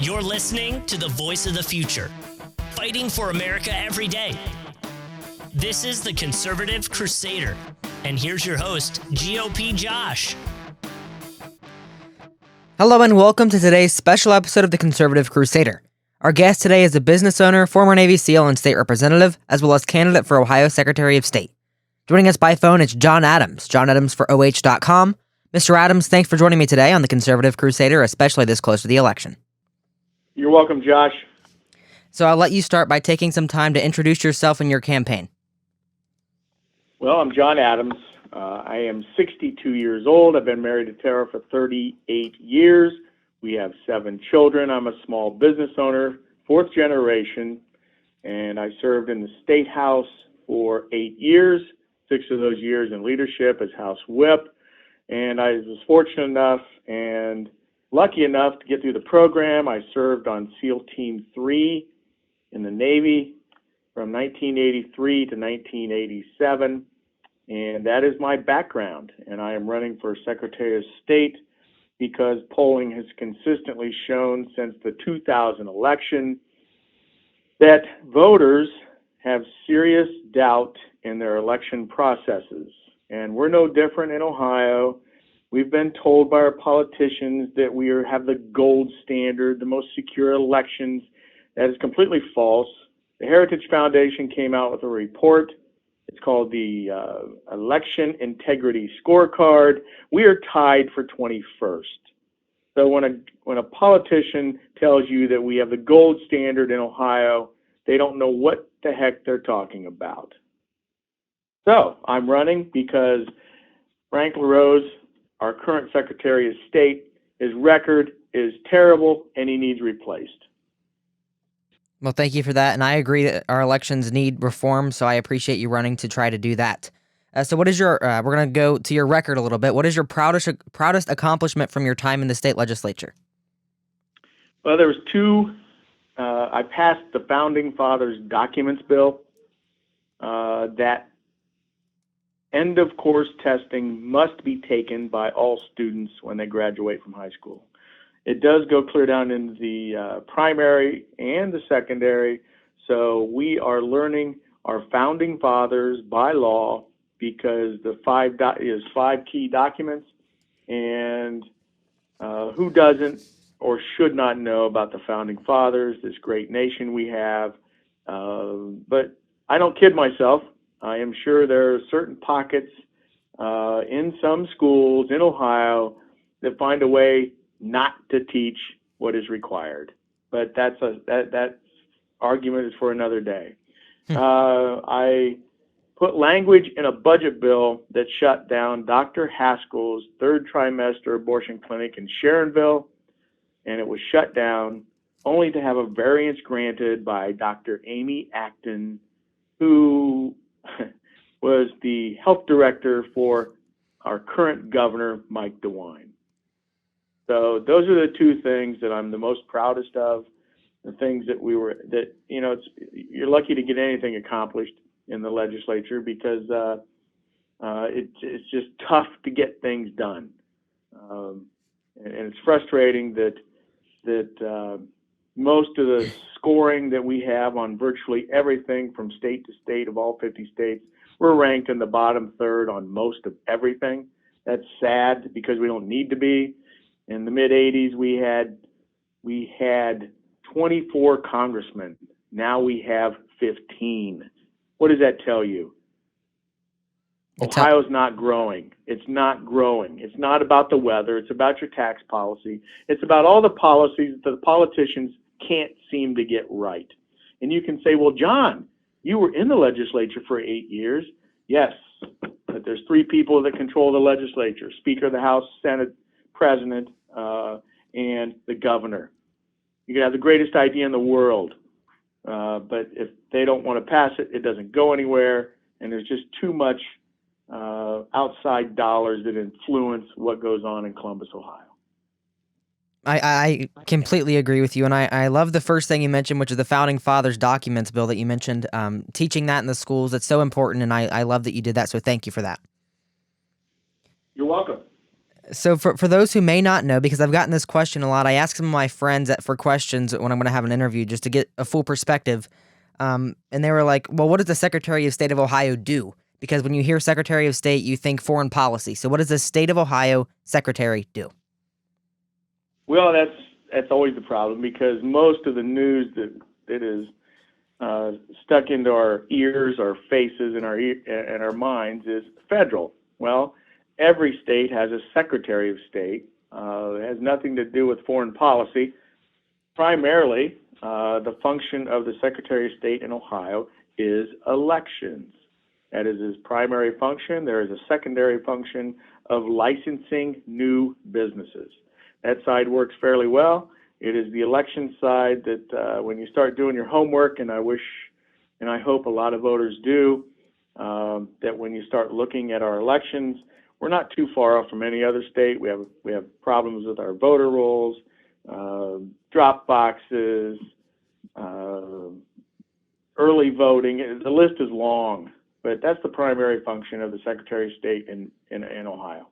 You're listening to the voice of the future, fighting for America every day. This is the Conservative Crusader, and here's your host, GOP Josh. Hello and welcome to today's special episode of the Conservative Crusader. Our guest today is a business owner, former Navy SEAL and state representative, as well as candidate for Ohio Secretary of State. Joining us by phone is John Adams for OH.com. Mr. Adams, thanks for joining me today on the Conservative Crusader, especially this close to the election. You're welcome, Josh. So I'll let you start by taking some time to introduce yourself and your campaign. Well, I'm John Adams. I am 62 years old. I've been married to Tara for 38 years. We have 7 children. I'm a small business owner, 4th generation, and I served in the State House for 8 years, 6 of those years in leadership as House Whip. And I was fortunate enough and lucky enough to get through the program. I served on SEAL Team 3 in the Navy from 1983 to 1987. And that is my background. And I am running for Secretary of State because polling has consistently shown since the 2000 election that voters have serious doubt in their election processes. And we're no different in Ohio. We've been told by our politicians that we have the gold standard, the most secure elections. That is completely false. The Heritage Foundation came out with a report. It's called the Election Integrity Scorecard. We are tied for 21st. So when a politician tells you that we have the gold standard in Ohio, they don't know what the heck they're talking about. So I'm running because Frank LaRose, our current Secretary of State, his record is terrible and he needs replaced. Well, thank you for that, and I agree that our elections need reform, so I appreciate you running to try to do that. So what is your, we're going to go to your record a little bit. What is your proudest accomplishment from your time in the state legislature? Well, there was 2. I passed the Founding Fathers Documents Bill. That end of course testing must be taken by all students when they graduate from high school. It does go clear down into the primary and the secondary, so we are learning our Founding Fathers by law because the 5 key documents, and who doesn't or should not know about the Founding Fathers, this great nation we have. But I don't kid myself. I am sure there are certain pockets in some schools in Ohio that find a way not to teach what is required. But that argument is for another day. I put language in a budget bill that shut down Dr. Haskell's 3rd trimester abortion clinic in Sharonville, and it was shut down only to have a variance granted by Dr. Amy Acton, who was the health director for our current governor, Mike DeWine. So those are the 2 things that I'm the most proudest of, the things that you're lucky to get anything accomplished in the legislature because it's just tough to get things done. And it's frustrating that most of the scoring that we have on virtually everything from state to state of all 50 states, we're ranked in the bottom 3rd on most of everything. That's sad because we don't need to be. In the mid-'80s, we had 24 congressmen. Now we have 15. What does that tell you? Ohio's not growing. It's not growing. It's not about the weather. It's about your tax policy. It's about all the policies that the politicians can't seem to get right. And you can say, well, John, you were in the legislature for 8 years. Yes, but there's 3 people that control the legislature: Speaker of the House, Senate, President, and the governor. You can have the greatest idea in the world, but if they don't want to pass it, it doesn't go anywhere, and there's just too much outside dollars that influence what goes on in Columbus, Ohio. I completely agree with you, and I love the first thing you mentioned, which is the Founding Fathers Documents Bill that you mentioned. Teaching that in the schools, it's so important, and I love that you did that, so thank you for that. You're welcome. So for those who may not know, because I've gotten this question a lot, I ask some of my friends for questions when I'm going to have an interview just to get a full perspective. And they were like, well, what does the Secretary of State of Ohio do? Because when you hear Secretary of State, you think foreign policy. So what does the State of Ohio Secretary do? Well, that's always the problem, because most of the news that is stuck into our ears, our faces, and our minds is federal. Well, every state has a Secretary of State. It has nothing to do with foreign policy. Primarily, the function of the Secretary of State in Ohio is elections. That is his primary function. There is a secondary function of licensing new businesses. That side works fairly well. It is the election side that when you start doing your homework, and I wish and I hope a lot of voters do, that when you start looking at our elections, we're not too far off from any other state. We have problems with our voter rolls, drop boxes, early voting. The list is long, but that's the primary function of the Secretary of State in Ohio.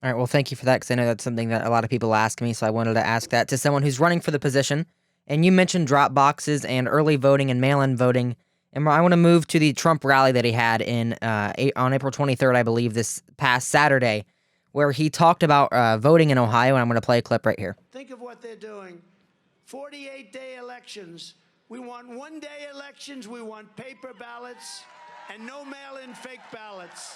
All right, well, thank you for that, because I know that's something that a lot of people ask me, so I wanted to ask that to someone who's running for the position. And you mentioned drop boxes and early voting and mail-in voting, and I want to move to the Trump rally that he had on April 23rd, I believe, this past Saturday, where he talked about voting in Ohio, and I'm going to play a clip right here. Think of what they're doing. 48-day elections. We want one-day elections. We want paper ballots and no mail-in fake ballots.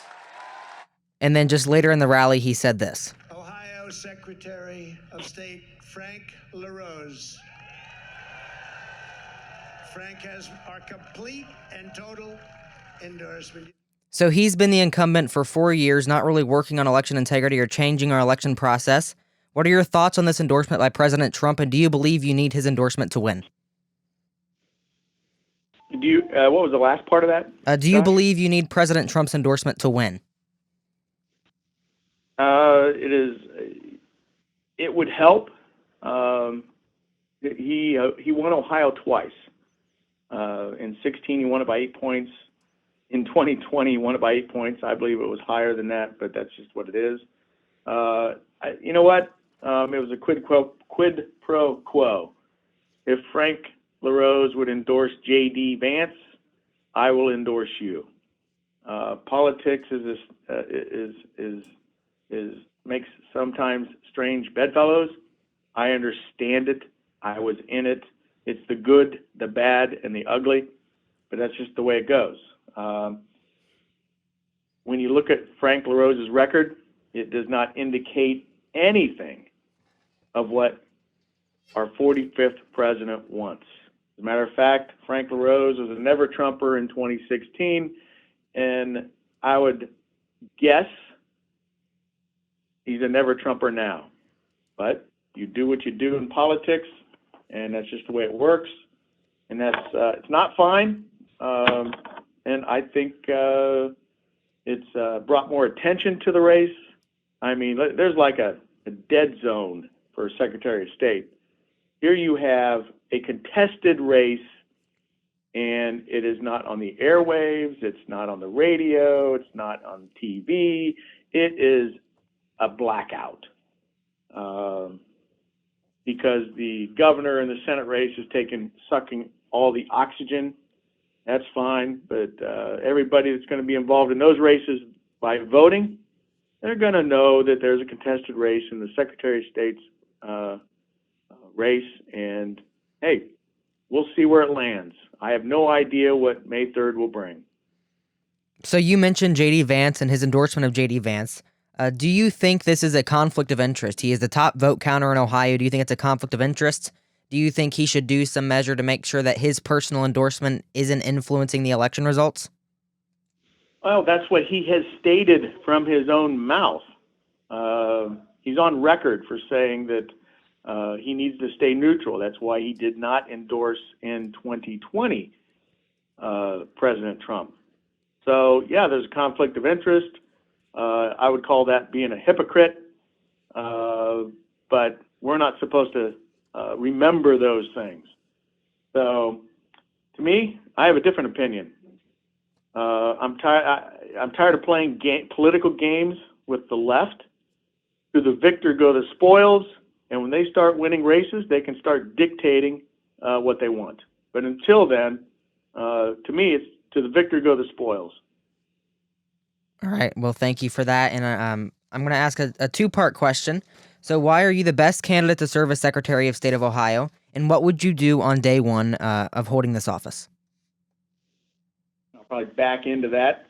And then just later in the rally, he said this. Ohio Secretary of State Frank LaRose. Frank has our complete and total endorsement. So he's been the incumbent for 4 years, not really working on election integrity or changing our election process. What are your thoughts on this endorsement by President Trump, and do you believe you need his endorsement to win? Do you? What was the last part of that? Do you believe you need President Trump's endorsement to win? It would help. He won Ohio twice. In 2016, he won it by 8 points. In 2020, he won it by 8 points. I believe it was higher than that, but that's just what it is. You know what? It was a quid pro quo. If Frank LaRose would endorse J.D. Vance, I will endorse you. Politics makes sometimes strange bedfellows. I understand it. I was in it. It's the good, the bad, and the ugly, but that's just the way it goes. When you look at Frank LaRose's record, it does not indicate anything of what our 45th president wants. As a matter of fact, Frank LaRose was a never-Trumper in 2016, and I would guess he's a never-Trumper now. But you do what you do in politics, and that's just the way it works. And that's it's not fine, and I think it's brought more attention to the race. I mean, there's like a dead zone for Secretary of State. Here you have a contested race, and it is not on the airwaves, it's not on the radio, it's not on TV. It is a blackout because the governor in the Senate race is sucking all the oxygen. That's fine, but everybody that's going to be involved in those races by voting, they're going to know that there's a contested race in the Secretary of State's race, and hey, we'll see where it lands. I have no idea what May 3rd will bring. So you mentioned J.D. Vance and his endorsement of J.D. Vance. Do you think this is a conflict of interest? He is the top vote counter in Ohio. Do you think it's a conflict of interest? Do you think he should do some measure to make sure that his personal endorsement isn't influencing the election results? Well, that's what he has stated from his own mouth. He's on record for saying that he needs to stay neutral. That's why he did not endorse in 2020 President Trump. So, yeah, there's a conflict of interest. I would call that being a hypocrite. But we're not supposed to remember those things. So, to me, I have a different opinion. I'm tired of playing political games with the left. To the victor go the spoils, and when they start winning races, they can start dictating what they want. But until then, to me, it's to the victor go the spoils. All right. Well, thank you for that. And I'm going to ask a two-part question. So why are you the best candidate to serve as Secretary of State of Ohio? And what would you do on day one of holding this office? I'll probably back into that.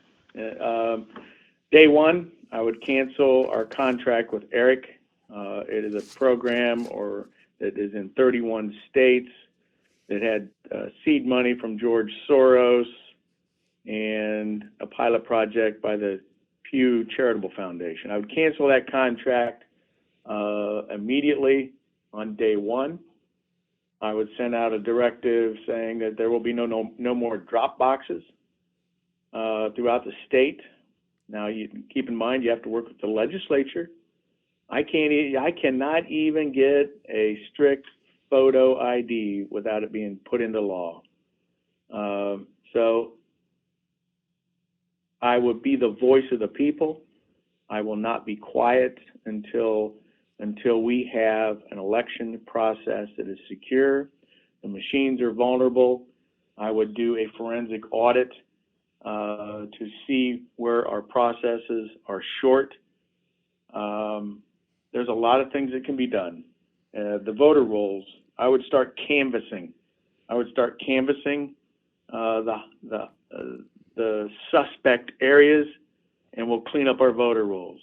Day one, I would cancel our contract with ERIC. It is a program that is in 31 states that had seed money from George Soros and a pilot project by the Pew Charitable Foundation. I would cancel that contract immediately on day one. I would send out a directive saying that there will be no more drop boxes throughout the state. Now, you keep in mind you have to work with the legislature. I cannot even get a strict photo ID without it being put into law. So I would be the voice of the people. I will not be quiet until we have an election process that is secure. The machines are vulnerable. I would do a forensic audit to see where our processes are short. There's a lot of things that can be done. The voter rolls, I would start canvassing. The suspect areas, and we'll clean up our voter rolls.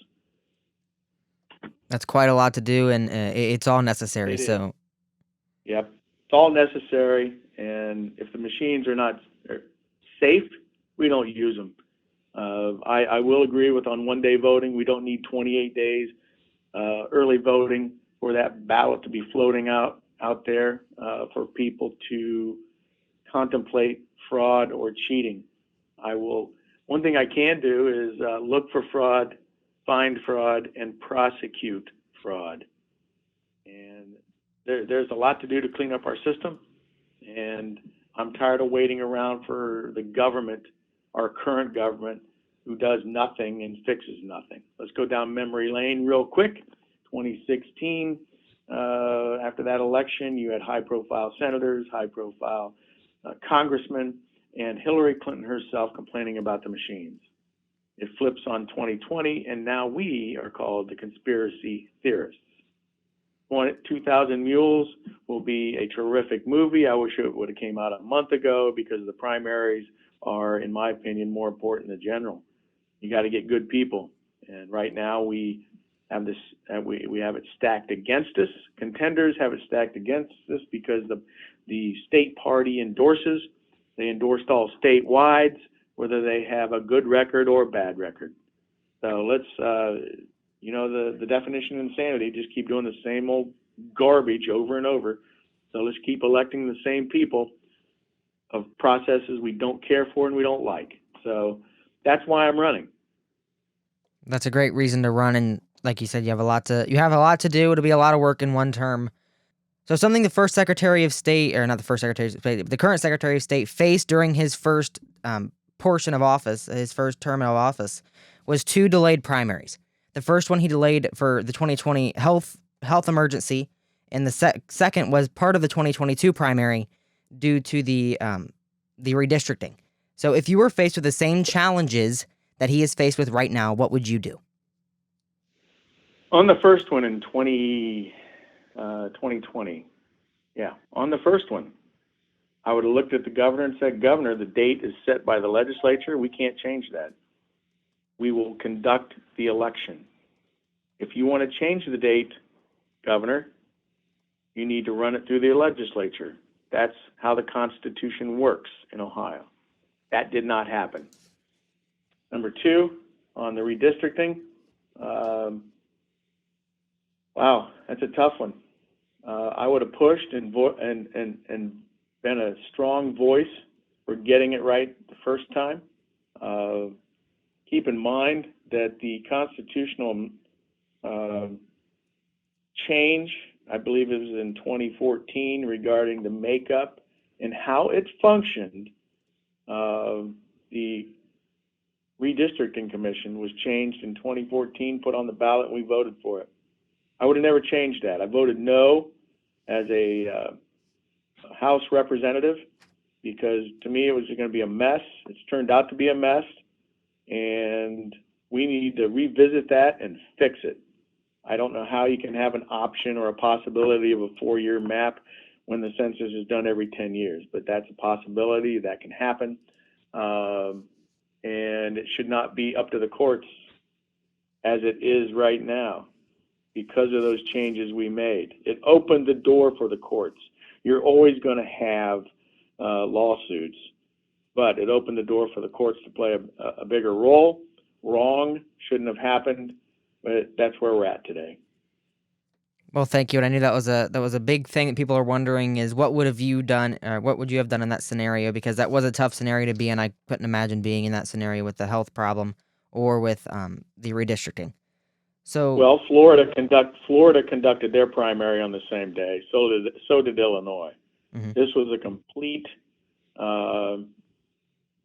That's quite a lot to do, and it's all necessary. So, yep, it's all necessary. And if the machines are not safe, we don't use them. I will agree with on one-day voting. We don't need 28 days early voting for that ballot to be floating out there for people to contemplate fraud or cheating. One thing I can do is look for fraud, find fraud, and prosecute fraud. And there's a lot to do to clean up our system. And I'm tired of waiting around for the government, our current government, who does nothing and fixes nothing. Let's go down memory lane real quick. 2016, after that election, you had high-profile senators, high-profile congressmen, and Hillary Clinton herself complaining about the machines. It flips on 2020, and now we are called the conspiracy theorists. 2000 Mules will be a terrific movie. I wish it would have came out a month ago because the primaries are, in my opinion, more important than general. You got to get good people, and right now we have this. We have it stacked against us. Contenders have it stacked against us because the state party endorses. They endorsed all statewide, whether they have a good record or a bad record. So let's, the definition of insanity, just keep doing the same old garbage over and over. So let's keep electing the same people of processes we don't care for and we don't like. So that's why I'm running. That's a great reason to run, and like you said, you have a lot to do. It'll be a lot of work in one term. So something the first Secretary of State, or not the first Secretary of State, the current Secretary of State faced during his first portion of office, his first term of office, was 2 delayed primaries. The first one he delayed for the 2020 health emergency, and the second was part of the 2022 primary due to the redistricting. So if you were faced with the same challenges that he is faced with right now, what would you do? On the first one in 2020, on the first one, I would have looked at the governor and said, Governor, the date is set by the legislature. We can't change that. We will conduct the election. If you want to change the date, Governor, you need to run it through the legislature. That's how the Constitution works in Ohio. That did not happen. Number 2, on the redistricting, wow, that's a tough one. I would have pushed and been a strong voice for getting it right the first time. Keep in mind that the constitutional change, I believe it was in 2014, regarding the makeup and how it functioned, the redistricting commission was changed in 2014, put on the ballot, and we voted for it. I would have never changed that. I voted no as a House representative because to me it was going to be a mess. It's turned out to be a mess, and we need to revisit that and fix it. I don't know how you can have an option or a possibility of a 4-year map when the census is done every 10 years, but that's a possibility that can happen. And it should not be up to the courts as it is right now because of those changes we made. It opened the door for the courts. You're always going to have lawsuits, but it opened the door for the courts to play a bigger role. Wrong, shouldn't have happened, but that's where we're at today. Well, thank you. And I knew that was a big thing that people are wondering is what would have you done, or what would you have done in that scenario? Because that was a tough scenario to be in. I couldn't imagine being in that scenario with the health problem or with the redistricting. So, well, Florida conducted their primary on the same day. So did Illinois. Mm-hmm. This was a complete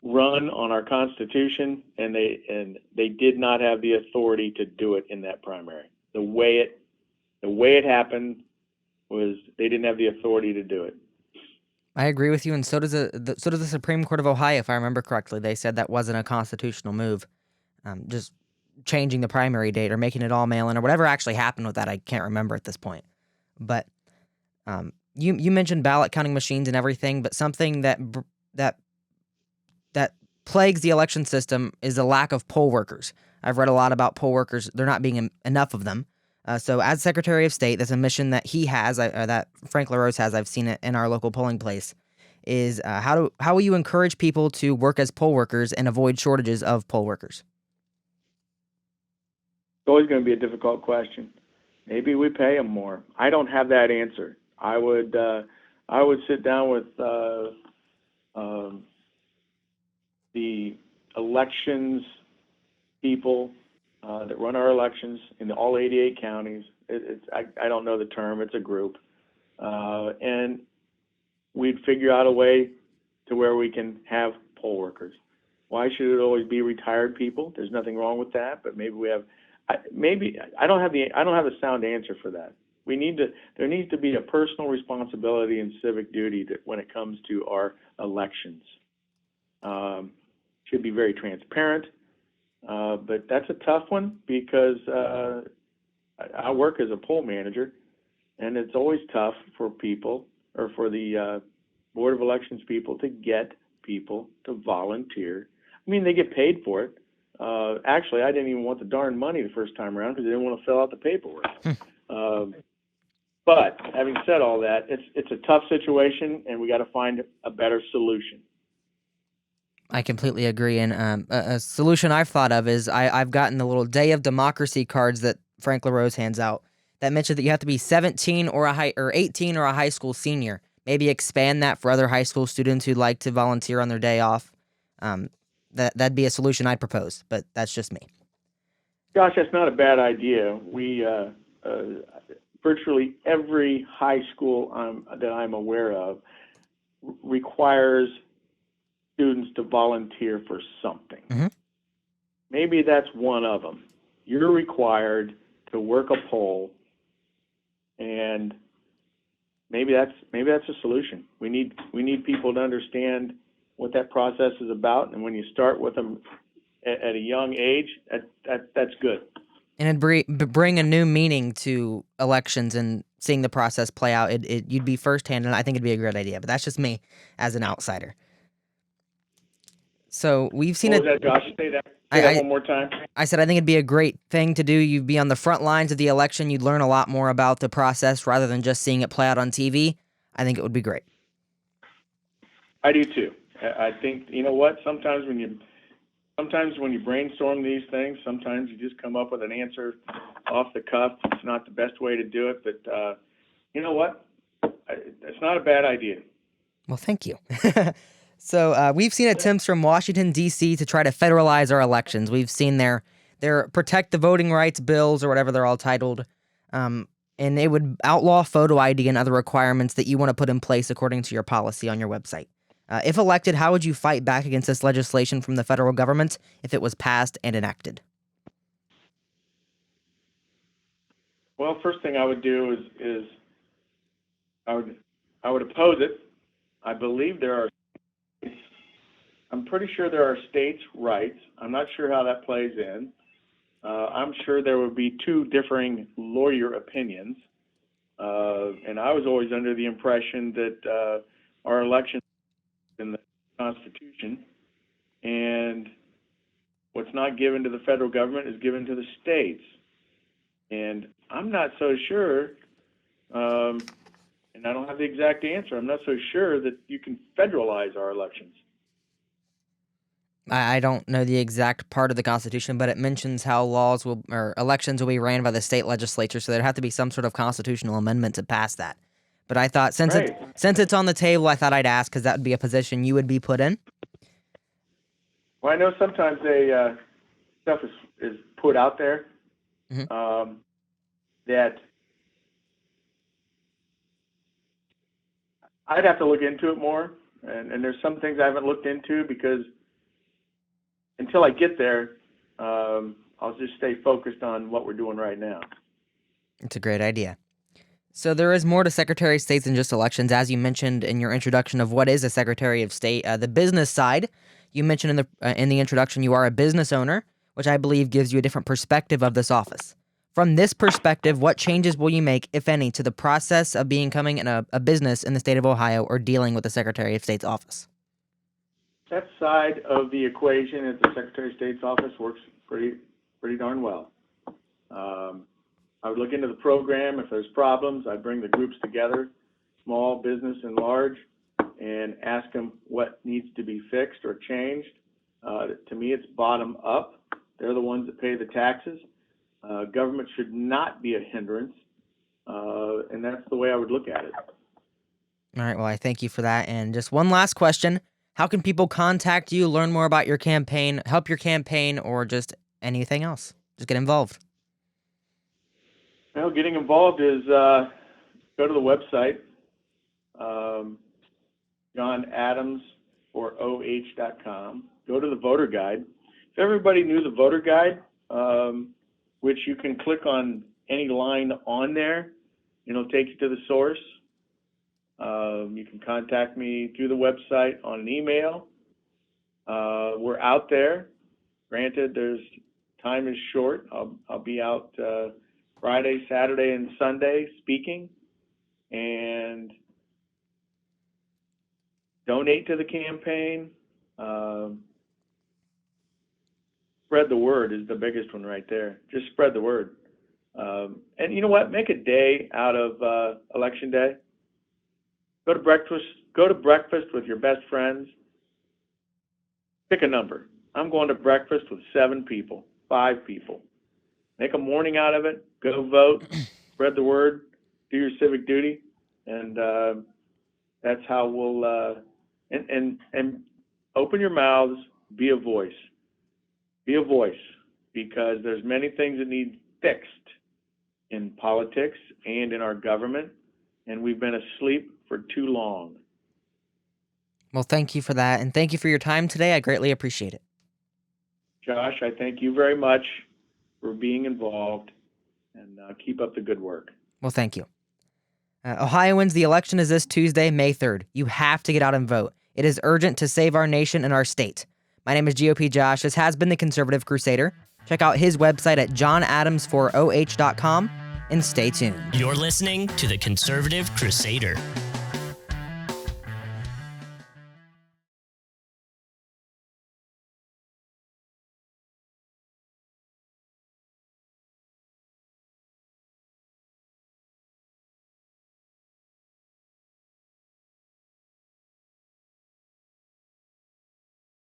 run on our Constitution, and they did not have the authority to do it in that primary. The way it happened was they didn't have the authority to do it. I agree with you, and so does the Supreme Court of Ohio, if I remember correctly. They said that wasn't a constitutional move, just changing the primary date or making it all mail-in or whatever actually happened with that. I can't remember at this point. But you mentioned ballot counting machines and everything, but something that plagues the election system is the lack of poll workers. I've read a lot about poll workers. There not being enough of them. So as Secretary of State, that's a mission that he has, that Frank LaRose has, I've seen it in our local polling place, is how will you encourage people to work as poll workers and avoid shortages of poll workers? It's always going to be a difficult question. Maybe we pay them more. I don't have that answer. I would sit down with the elections people that run our elections in all 88 counties. I don't know the term. It's a group. And we'd figure out a way to where we can have poll workers. Why should it always be retired people? There's nothing wrong with that, but maybe we have. I don't have a sound answer for that. There needs to be a personal responsibility and civic duty when it comes to our elections. Should be very transparent. But that's a tough one because I work as a poll manager, and it's always tough for people or for the Board of Elections people to get people to volunteer. I mean, they get paid for it. Actually, I didn't even want the darn money the first time around because I didn't want to fill out the paperwork. But having said all that, it's a tough situation, and we got to find a better solution. I completely agree, and a solution I've thought of is I've gotten the little Day of Democracy cards that Frank LaRose hands out that mention that you have to be 17 or 18 or a high school senior. Maybe expand that for other high school students who'd like to volunteer on their day off. That'd be a solution I'd propose, but that's just me. Gosh, that's not a bad idea. We virtually every high school that I'm aware of requires students to volunteer for something. Mm-hmm. Maybe that's one of them. You're required to work a poll, and maybe that's a solution. We need people to understand what that process is about, and when you start with them at a young age, that's good. And it'd bring a new meaning to elections and seeing the process play out. You'd be firsthand, and I think it'd be a great idea. But that's just me as an outsider. So we've seen it. What was that, Josh? Say that one more time. I said I think it'd be a great thing to do. You'd be on the front lines of the election. You'd learn a lot more about the process rather than just seeing it play out on TV. I think it would be great. I do too. I think, you know what? Sometimes when you brainstorm these things, sometimes you just come up with an answer off the cuff. It's not the best way to do it, but you know what? It's not a bad idea. Well, thank you. So we've seen attempts from Washington, D.C. to try to federalize our elections. We've seen their protect the voting rights bills or whatever they're all titled, and it would outlaw photo ID and other requirements that you want to put in place according to your policy on your website. If elected, how would you fight back against this legislation from the federal government if it was passed and enacted? Well, first thing I would do is I would oppose it. I believe I'm pretty sure there are states' rights. I'm not sure how that plays in. I'm sure there would be two differing lawyer opinions. And I was always under the impression that our elections in the Constitution, and what's not given to the federal government is given to the states. And I'm not so sure, and I don't have the exact answer, I'm not so sure that you can federalize our elections. I don't know the exact part of the Constitution, but it mentions how elections will be ran by the state legislature, so there'd have to be some sort of constitutional amendment to pass that. But I thought since it's on the table, I thought I'd ask because that would be a position you would be put in. Well, I know sometimes stuff is put out there that I'd have to look into it more, and there's some things I haven't looked into because until I get there, I'll just stay focused on what we're doing right now. It's a great idea. So there is more to Secretary of State than just elections, as you mentioned in your introduction of what is a Secretary of State. The business side, you mentioned in the introduction, you are a business owner, which I believe gives you a different perspective of this office. From this perspective, what changes will you make, if any, to the process of becoming a business in the state of Ohio or dealing with the Secretary of State's office? That side of the equation at the Secretary of State's office works pretty darn well. I would look into the program. If there's problems, I bring the groups together, small, business, and large, and ask them what needs to be fixed or changed. To me, it's bottom up. They're the ones that pay the taxes. Government should not be a hindrance, and that's the way I would look at it. All right, well, I thank you for that. And just one last question. How can people contact you, learn more about your campaign, help your campaign, or just anything else? Just get involved. Well, getting involved is go to the website, johnadamsforoh.com. Go to the voter guide. If everybody knew the voter guide, which you can click on any line on there, it'll take you to the source. You can contact me through the website on an email. We're out there. Granted, time is short. I'll be out Friday, Saturday, and Sunday speaking, and donate to the campaign. Spread the word is the biggest one right there. Just spread the word. And you know what? Make a day out of Election Day. Go to breakfast with your best friends. Pick a number. I'm going to breakfast with 7 people, 5 people. Make a morning out of it. Go vote. Spread the word. Do your civic duty. And that's how we'll and open your mouths. Be a voice. Be a voice, because there's many things that need fixed in politics and in our government, and we've been asleep for too long. Well, thank you for that, and thank you for your time today. I greatly appreciate it. Josh, I thank you very much for being involved, and keep up the good work. Well, thank you. Ohioans, the election is this Tuesday, May 3rd. You have to get out and vote. It is urgent to save our nation and our state. My name is GOP Josh. This has been the Conservative Crusader. Check out his website at johnadamsforoh.com and stay tuned. You're listening to the Conservative Crusader.